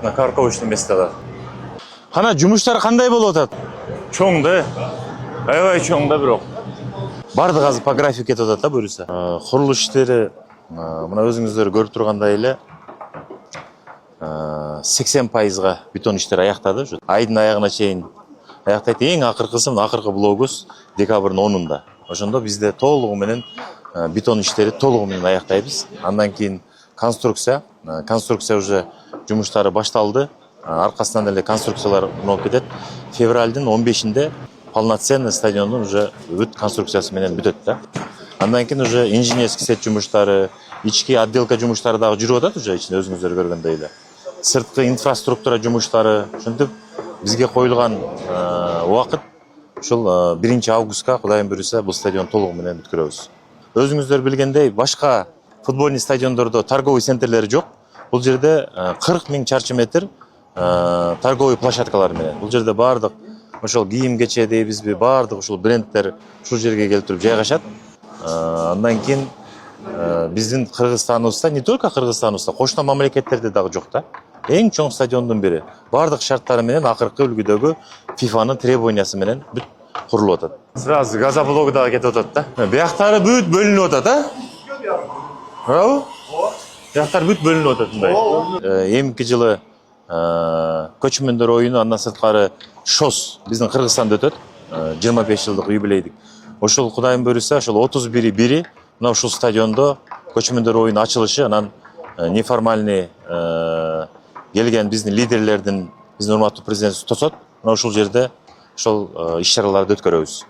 Мына Карковичтин местада. Кана жумуштар кандай болуп атат? Чоң да. Аябай чоң да бирок. Бардык азыр по графику кетип атат да буюрса. Курулуш иштери мына өзүңүздөр көрүп тургандай эле 80%га бетон иштери аяктады. Айдын аягына чейин аяктайт. Эң акыркысы мына акыркы блогубуз декабрдын 10-унда. Ошондо бизде толугу менен бетон иштери толугу менен аяктайбыз. Андан кийин конструкция уже жумуштары башталды. Аркасынан эле конструкциялар болуп кетет. Февралдын 15-инде полноценный стадиондун уже бүт конструкциясы менен бүтөт да. Андан кийин уже инженерский сет жумуштары, ички отделка жумуштары дагы жүрүп атат уже ичинде өзүңүздөр көргөндөй эле. Сырткы инфраструктура жумуштары, ошентип бизге коюлган убакыт ушул 1-августка Кудайым буйруса бул стадион толугу менен бүткөрөбүз. Өзүңүздөр билгендей, башка футбольный стадиондордо торговый центрлери жок. Бул жерде 40 000 чарчы метр торговый площадкалар менен. Бул жерде бардык ошол кийим кече дейбизби, бардык ушул брендтер ушул жерге келип туруп жайгашат. Андан кийин биздин Кыргызстаныбызда, не только Кыргызстаныбызда, кошуна мамлекеттерде дагы жок да. Эң чоң стадиондун бири. Бардык шарттары менен акыркы үлгүдөгү FIFA-нын требованиясы менен бүт курулуп атат. Сразу газоблогу дагы кетип атат да. Бияктары бүт бөлүнүп атат, Ооба? Бияктар бүт бөлүнүп атат мындай. Эмки жылы көчмөндөр оюну, андан сырткары ШОС биздин Кыргызстанда өтөт. 25 жылдык юбилейдик. Ошол Кудайым буйруса, ошол 31-1 мына ушул стадиондо көчмөндөр оюну ачылышы, анан неформальный келген биздин лидерлердин, биздин урматтуу президентибиз тосот. Мына ушул жерде ошол иш-чараларды өткөрөбүз.